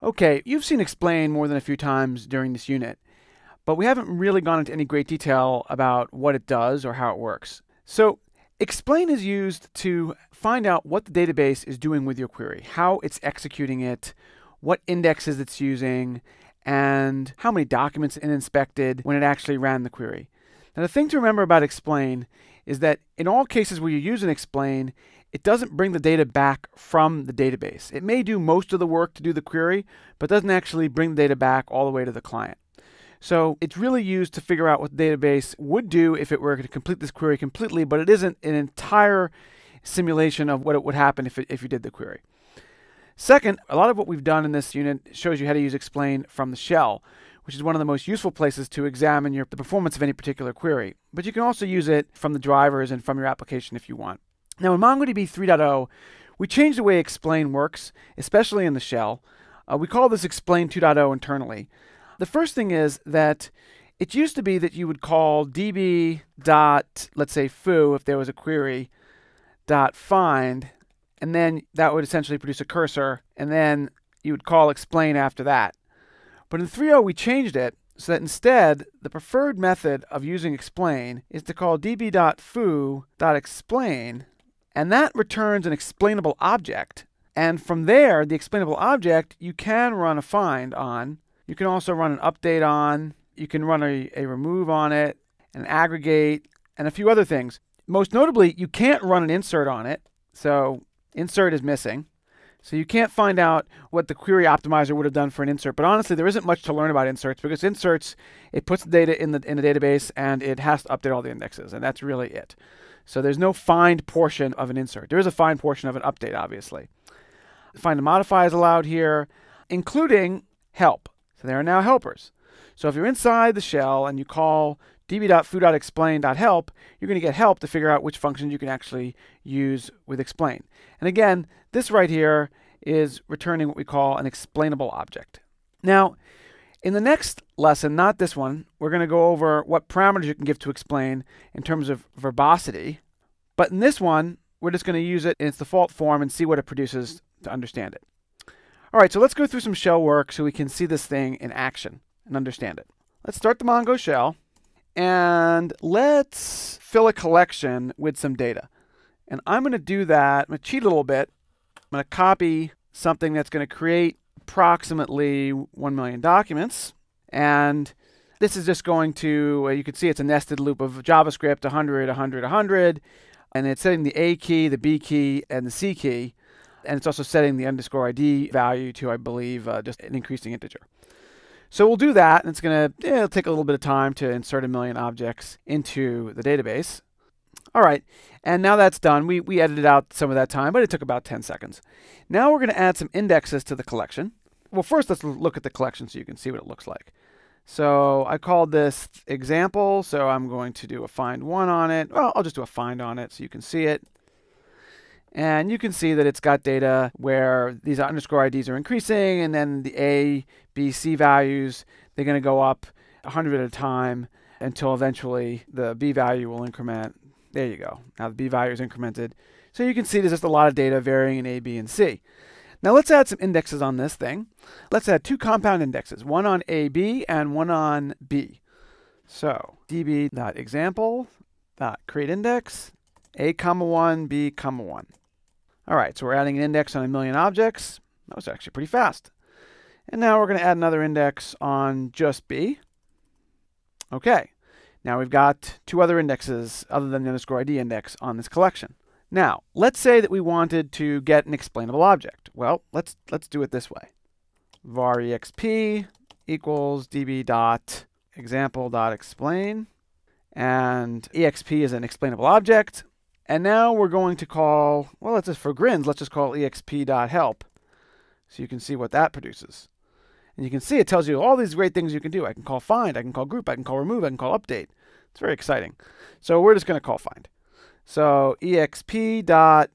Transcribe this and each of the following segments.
Okay, you've seen explain more than a few times during this unit, but we haven't really gone into any great detail about what it does or how it works. So explain is used to find out what the database is doing with your query, how it's executing it, what indexes it's using, and how many documents it inspected when it actually ran the query. Now the thing to remember about explain is that in all cases where you use an explain, it doesn't bring the data back from the database. It may do most of the work to do the query, but doesn't actually bring the data back all the way to the client. So it's really used to figure out what the database would do if it were to complete this query completely, but it isn't an entire simulation of what would happen if you did the query. Second, a lot of what we've done in this unit shows you how to use explain from the shell, which is one of the most useful places to examine the performance of any particular query. But you can also use it from the drivers and from your application if you want. Now in MongoDB 3.0, we changed the way explain works, especially in the shell. We call this explain 2.0 internally. The first thing is that it used to be that you would call db dot, let's say foo, if there was a query, dot find, and then that would essentially produce a cursor, and then you would call explain after that. But in 3.0 we changed it so that instead the preferred method of using explain is to call db.foo.explain, and that returns an explainable object. And from there, the explainable object, you can run a find on. You can also run an update on. You can run a remove on it, an aggregate, and a few other things. Most notably, you can't run an insert on it. So insert is missing. So you can't find out what the query optimizer would have done for an insert. But honestly, there isn't much to learn about inserts because inserts, it puts the data in the database and it has to update all the indexes, and that's really it. So there's no find portion of an insert. There is a find portion of an update, obviously. Find and modify is allowed here, including help. So there are now helpers. So if you're inside the shell and you call db.foo.explain.help, you're going to get help to figure out which functions you can actually use with explain. And again, this right here is returning what we call an explainable object. Now, in the next lesson, not this one, we're going to go over what parameters you can give to explain in terms of verbosity. But in this one, we're just going to use it in its default form and see what it produces to understand it. All right, so let's go through some shell work so we can see this thing in action and understand it. Let's start the Mongo shell, and let's fill a collection with some data. And I'm going to do that. I'm going to cheat a little bit. I'm going to copy something that's going to create approximately 1 million documents. And this is just going to, you can see it's a nested loop of JavaScript, 100, 100, 100. And it's setting the A key, the B key, and the C key. And it's also setting the underscore ID value to, I believe, just an increasing integer. So we'll do that, and it's going to it'll take a little bit of time to insert 1 million objects into the database. All right, and now that's done. We edited out some of that time, but it took about 10 seconds. Now we're going to add some indexes to the collection. Well, first let's look at the collection so you can see what it looks like. So I called this example, so I'm going to do a find one on it. Well, I'll just do a find on it so you can see it. And you can see that it's got data where these underscore IDs are increasing, and then the A, B, C values, they're going to go up 100 at a time until eventually the B value will increment. There you go. Now the B value is incremented. So you can see there's just a lot of data varying in A, B, and C. Now let's add some indexes on this thing. Let's add 2 compound indexes, one on AB and one on B. So db.example.createIndex, A, 1, B, 1. All right, so we're adding an index on 1 million objects. That was actually pretty fast. And now we're going to add another index on just B. Okay, now we've got 2 other indexes other than the underscore ID index on this collection. Now, let's say that we wanted to get an explainable object. Well, let's do it this way. var exp equals db.example.explain, and exp is an explainable object. And now we're going to call, well, let's just, for grins, let's just call exp.help so you can see what that produces. And you can see it tells you all these great things you can do. I can call find, I can call group, I can call remove, I can call update. It's very exciting. So we're just going to call find. So exp.find,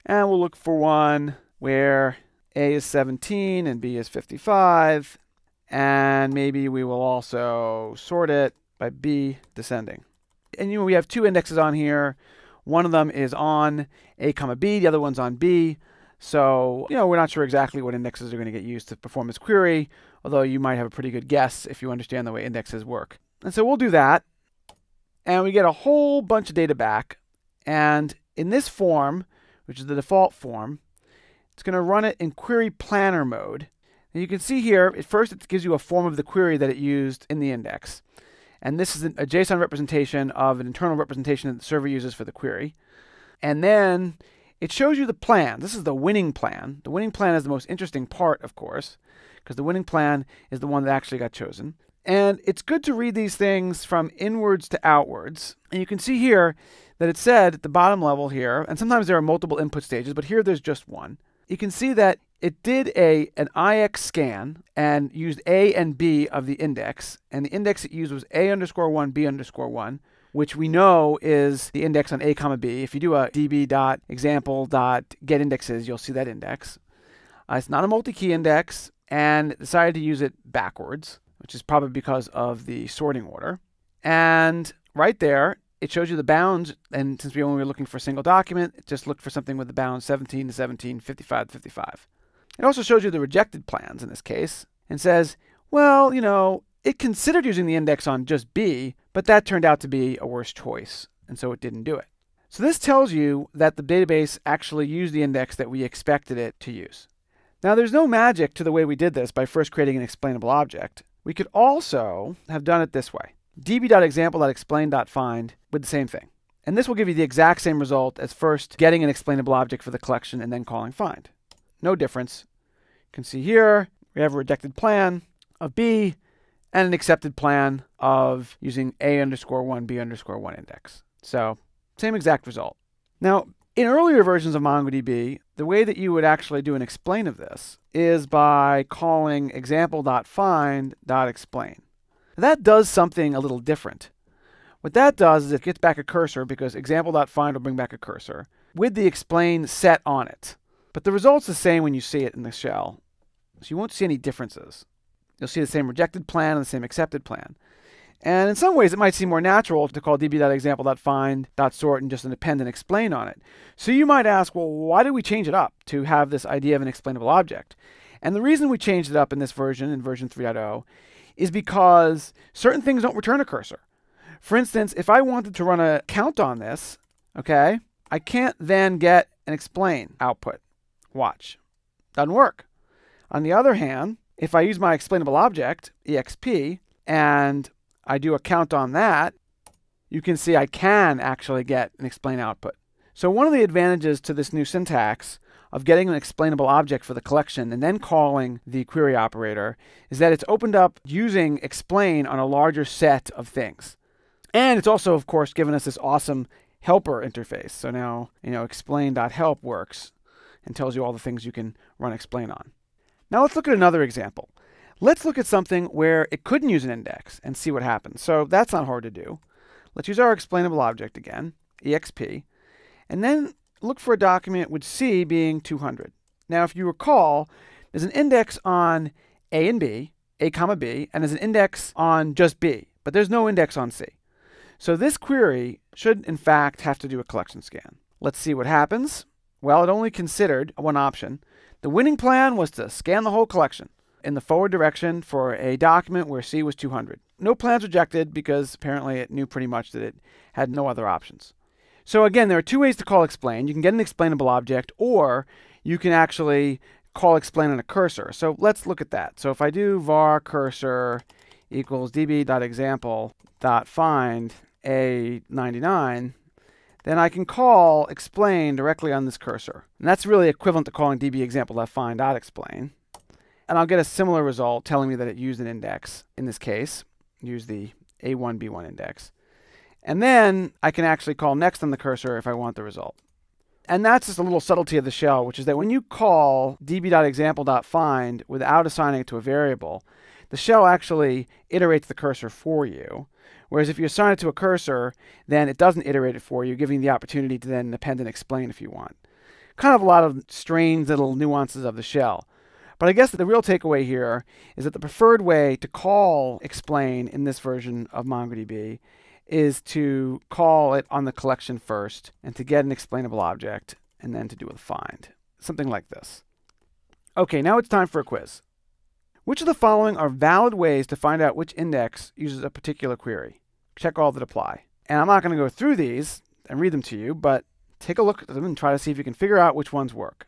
and we'll look for one where A is 17 and B is 55. And maybe we will also sort it by B descending. And we have 2 indexes on here. One of them is on A, B, the other one's on B. So, we're not sure exactly what indexes are going to get used to perform this query, although you might have a pretty good guess if you understand the way indexes work. And so we'll do that, and we get a whole bunch of data back. And in this form, which is the default form, it's going to run it in query planner mode. And you can see here, at first it gives you a form of the query that it used in the index. And this is a JSON representation of an internal representation that the server uses for the query. And then it shows you the plan. This is the winning plan. The winning plan is the most interesting part, of course, because the winning plan is the one that actually got chosen. And it's good to read these things from inwards to outwards. And you can see here that it said at the bottom level here, and sometimes there are multiple input stages, but here there's just one. You can see that it did an IX scan and used A and B of the index. And the index it used was A_1, B_1, which we know is the index on A, B. If you do a db.example.getIndexes, you'll see that index. It's not a multi-key index, and it decided to use it backwards, which is probably because of the sorting order. And right there, it shows you the bounds, and since we only were looking for a single document, it just looked for something with the bounds 17 to 17, 55 to 55. It also shows you the rejected plans in this case, and says, well, it considered using the index on just B, but that turned out to be a worse choice, and so it didn't do it. So this tells you that the database actually used the index that we expected it to use. Now there's no magic to the way we did this by first creating an explainable object. We could also have done it this way. db.example.explain.find with the same thing. And this will give you the exact same result as first getting an explainable object for the collection and then calling find. No difference. You can see here we have a rejected plan of B and an accepted plan of using A_1, B_1 index. So same exact result. Now, in earlier versions of MongoDB, the way that you would actually do an explain of this is by calling example.find.explain. That does something a little different. What that does is it gets back a cursor, because example.find will bring back a cursor with the explain set on it. But the result's the same when you see it in the shell. So you won't see any differences. You'll see the same rejected plan and the same accepted plan. And in some ways, it might seem more natural to call db.example.find.sort and just an append and explain on it. So you might ask, well, why did we change it up to have this idea of an explainable object? And the reason we changed it up in this version, in version 3.0, is because certain things don't return a cursor. For instance, if I wanted to run a count on this, okay, I can't then get an explain output. Watch. Doesn't work. On the other hand, if I use my explainable object, exp, and I do a count on that, you can see I can actually get an explain output. So one of the advantages to this new syntax of getting an explainable object for the collection and then calling the query operator is that it's opened up using explain on a larger set of things. And it's also, of course, given us this awesome helper interface. So now, explain.help works and tells you all the things you can run explain on. Now let's look at another example. Let's look at something where it couldn't use an index and see what happens. So that's not hard to do. Let's use our explainable object again, exp, and then look for a document with C being 200. Now, if you recall, there's an index on A and B, A, B, and there's an index on just B, but there's no index on C. So this query should, in fact, have to do a collection scan. Let's see what happens. Well, it only considered one option. The winning plan was to scan the whole collection in the forward direction for a document where C was 200. No plans rejected because apparently it knew pretty much that it had no other options. So again, there are two ways to call explain. You can get an explainable object, or you can actually call explain on a cursor. So let's look at that. So if I do var cursor equals db.example.find A99, then I can call explain directly on this cursor. And that's really equivalent to calling db.example.find.explain. And I'll get a similar result telling me that it used an index. In this case, use the A1, B1 index. And then I can actually call next on the cursor if I want the result. And that's just a little subtlety of the shell, which is that when you call db.example.find without assigning it to a variable, the shell actually iterates the cursor for you. Whereas if you assign it to a cursor, then it doesn't iterate it for you, giving you the opportunity to then append and explain if you want. Kind of a lot of strange little nuances of the shell. But I guess the real takeaway here is that the preferred way to call explain in this version of MongoDB is to call it on the collection first and to get an explainable object and then to do a find. something like this. Okay, now it's time for a quiz. Which of the following are valid ways to find out which index uses a particular query? Check all that apply. And I'm not going to go through these and read them to you, but take a look at them and try to see if you can figure out which ones work.